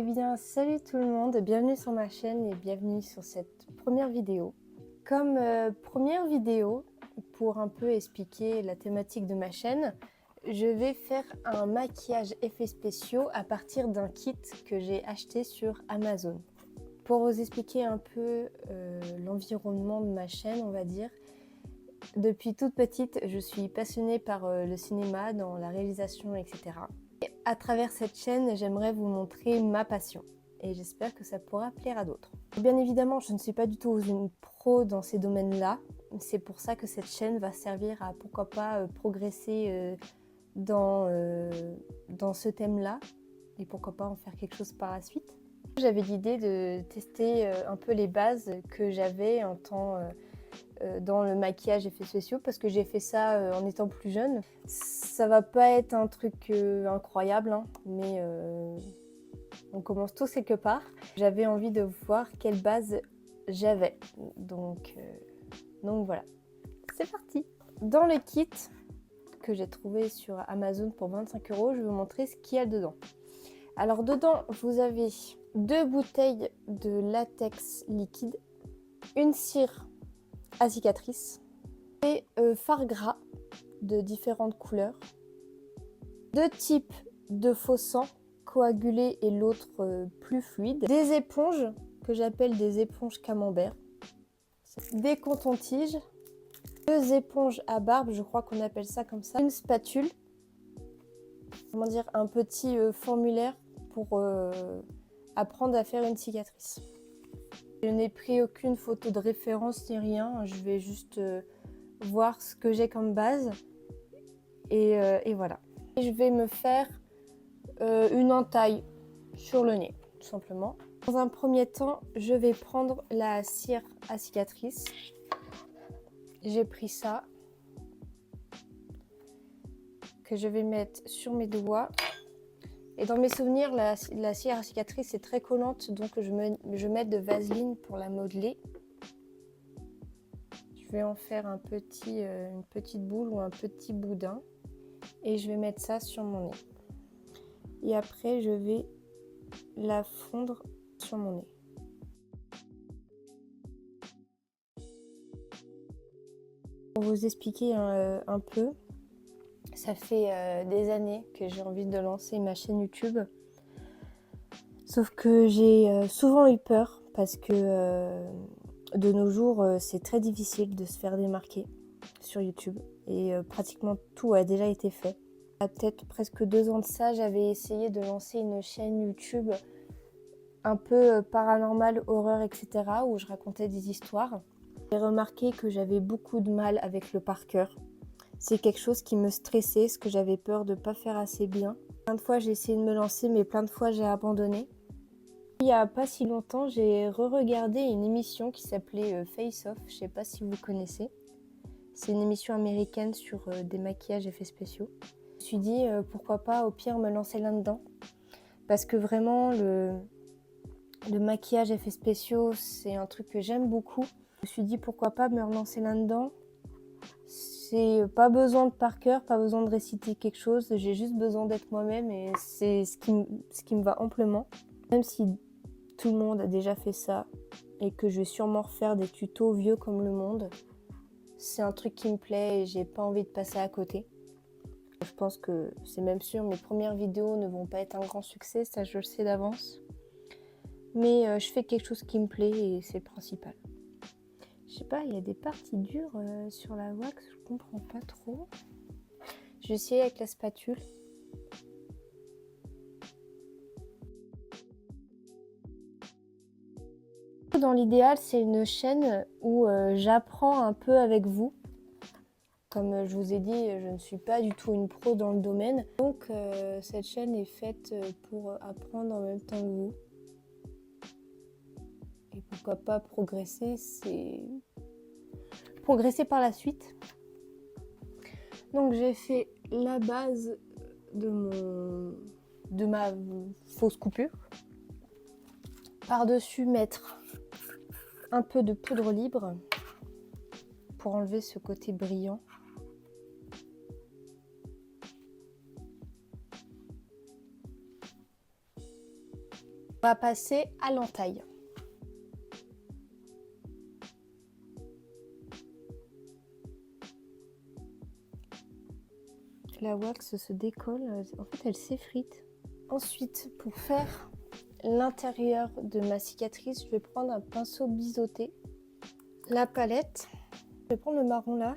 Eh bien, salut tout le monde, bienvenue sur ma chaîne et bienvenue sur cette première vidéo. Comme première vidéo, pour un peu expliquer la thématique de ma chaîne, je vais faire un maquillage effets spéciaux à partir d'un kit que j'ai acheté sur Amazon. Pour vous expliquer un peu l'environnement de ma chaîne, on va dire, depuis toute petite, je suis passionnée par le cinéma, dans la réalisation, etc. Et à travers cette chaîne, j'aimerais vous montrer ma passion et j'espère que ça pourra plaire à d'autres. Bien évidemment, je ne suis pas du tout une pro dans ces domaines-là. C'est pour ça que cette chaîne va servir à, pourquoi pas, progresser dans ce thème-là et pourquoi pas en faire quelque chose par la suite. J'avais l'idée de tester un peu les bases que j'avais en temps dans le maquillage effets spéciaux parce que j'ai fait ça en étant plus jeune. Ça va pas être un truc incroyable, hein, mais on commence tous quelque part. J'avais envie de voir quelle base j'avais, donc voilà, c'est parti. Dans le kit que j'ai trouvé sur Amazon pour 25 €, je vais vous montrer ce qu'il y a dedans. Alors dedans, vous avez 2 bouteilles de latex liquide, une cire à cicatrice et fard gras de différentes couleurs, 2 types de faux sang, coagulé et l'autre plus fluide, des éponges que j'appelle des éponges camembert, des cotons-tiges, 2 éponges à barbe, je crois qu'on appelle ça comme ça, une spatule, comment dire, un petit formulaire pour apprendre à faire une cicatrice. Je n'ai pris aucune photo de référence ni rien, je vais juste voir ce que j'ai comme base et voilà. Et je vais me faire une entaille sur le nez, tout simplement. Dans un premier temps, je vais prendre la cire à cicatrice. J'ai pris ça, que je vais mettre sur mes doigts. Et dans mes souvenirs, la cire à cicatrice est très collante, donc je mets de vaseline pour la modeler. Je vais en faire une petite boule ou un petit boudin. Et je vais mettre ça sur mon nez. Et après, je vais la fondre sur mon nez. Pour vous expliquer un peu, ça fait des années que j'ai envie de lancer ma chaîne YouTube. Sauf que j'ai souvent eu peur parce que de nos jours, c'est très difficile de se faire démarquer sur YouTube. Et pratiquement tout a déjà été fait. Il y a peut-être presque 2 ans de ça, j'avais essayé de lancer une chaîne YouTube un peu paranormale, horreur, etc. où je racontais des histoires. J'ai remarqué que j'avais beaucoup de mal avec le par cœur. C'est quelque chose qui me stressait, parce que j'avais peur de ne pas faire assez bien. Plein de fois j'ai essayé de me lancer, mais plein de fois j'ai abandonné. Il n'y a pas si longtemps, j'ai re-regardé une émission qui s'appelait Face Off, je ne sais pas si vous connaissez. C'est une émission américaine sur des maquillages effets spéciaux. Je me suis dit pourquoi pas au pire me lancer là-dedans. Parce que vraiment le maquillage effets spéciaux, c'est un truc que j'aime beaucoup. Je me suis dit pourquoi pas me relancer là-dedans. C'est pas besoin de par cœur, pas besoin de réciter quelque chose, j'ai juste besoin d'être moi-même et c'est ce qui me va amplement. Même si tout le monde a déjà fait ça et que je vais sûrement refaire des tutos vieux comme le monde, c'est un truc qui me plaît et j'ai pas envie de passer à côté. Je pense que c'est même sûr, mes premières vidéos ne vont pas être un grand succès, ça je le sais d'avance. Mais je fais quelque chose qui me plaît et c'est le principal. Je sais pas, il y a des parties dures sur la wax, je comprends pas trop. Je vais essayer avec la spatule. Dans l'idéal, c'est une chaîne où j'apprends un peu avec vous. Comme je vous ai dit, je ne suis pas du tout une pro dans le domaine. Donc cette chaîne est faite pour apprendre en même temps que vous. Et pourquoi pas progresser, c'est progresser par la suite. Donc j'ai fait la base de ma fausse coupure. Par-dessus mettre un peu de poudre libre pour enlever ce côté brillant. On va passer à l'entaille. La wax se décolle, en fait elle s'effrite. Ensuite, pour faire l'intérieur de ma cicatrice, je vais prendre un pinceau biseauté, la palette, je vais prendre le marron là,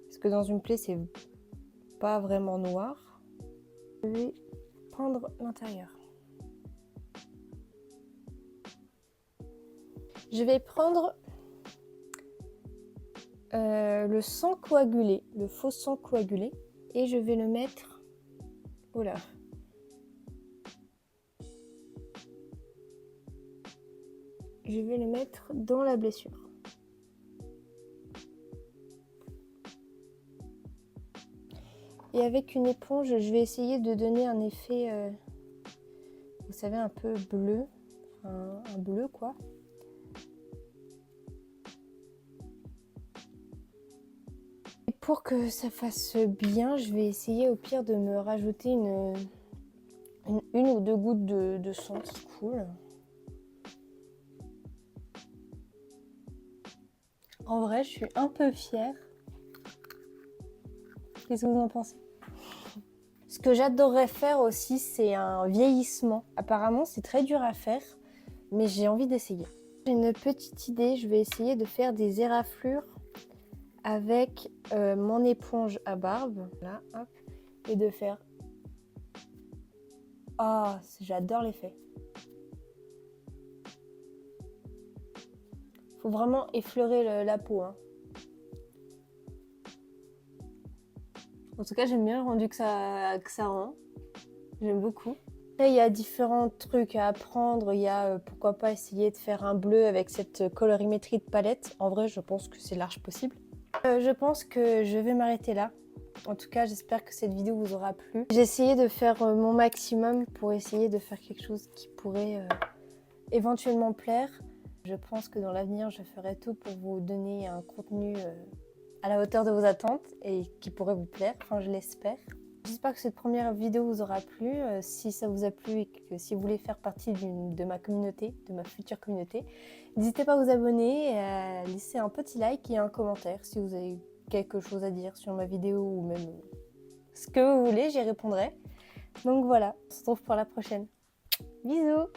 parce que dans une plaie c'est pas vraiment noir. Je vais prendre l'intérieur. Je vais prendre le sang coagulé, le faux sang coagulé, et je vais le mettre, oh là, je vais le mettre dans la blessure. Et avec une éponge, je vais essayer de donner un effet, vous savez, un peu bleu, un bleu quoi. Et pour que ça fasse bien, je vais essayer au pire de me rajouter une ou deux gouttes de sang qui coule. En vrai, je suis un peu fière. Qu'est-ce que vous en pensez? Ce que j'adorerais faire aussi, c'est un vieillissement. Apparemment, c'est très dur à faire, mais j'ai envie d'essayer. J'ai une petite idée, je vais essayer de faire des éraflures avec mon éponge à barbe, là, hop, et de faire... Ah, j'adore l'effet. Faut vraiment effleurer la peau, hein. En tout cas, j'aime bien le rendu que ça rend. J'aime beaucoup. Après, il y a différents trucs à apprendre. Il y a pourquoi pas essayer de faire un bleu avec cette colorimétrie de palette. En vrai, je pense que c'est large possible. Je pense que je vais m'arrêter là. En tout cas, j'espère que cette vidéo vous aura plu. J'ai essayé de faire mon maximum pour essayer de faire quelque chose qui pourrait éventuellement plaire. Je pense que dans l'avenir, je ferai tout pour vous donner un contenu à la hauteur de vos attentes et qui pourrait vous plaire, enfin je l'espère. J'espère que cette première vidéo vous aura plu. Si ça vous a plu et que si vous voulez faire partie de ma communauté, de ma future communauté, n'hésitez pas à vous abonner et à laisser un petit like et un commentaire si vous avez quelque chose à dire sur ma vidéo ou même ce que vous voulez, j'y répondrai. Donc voilà, on se retrouve pour la prochaine. Bisous!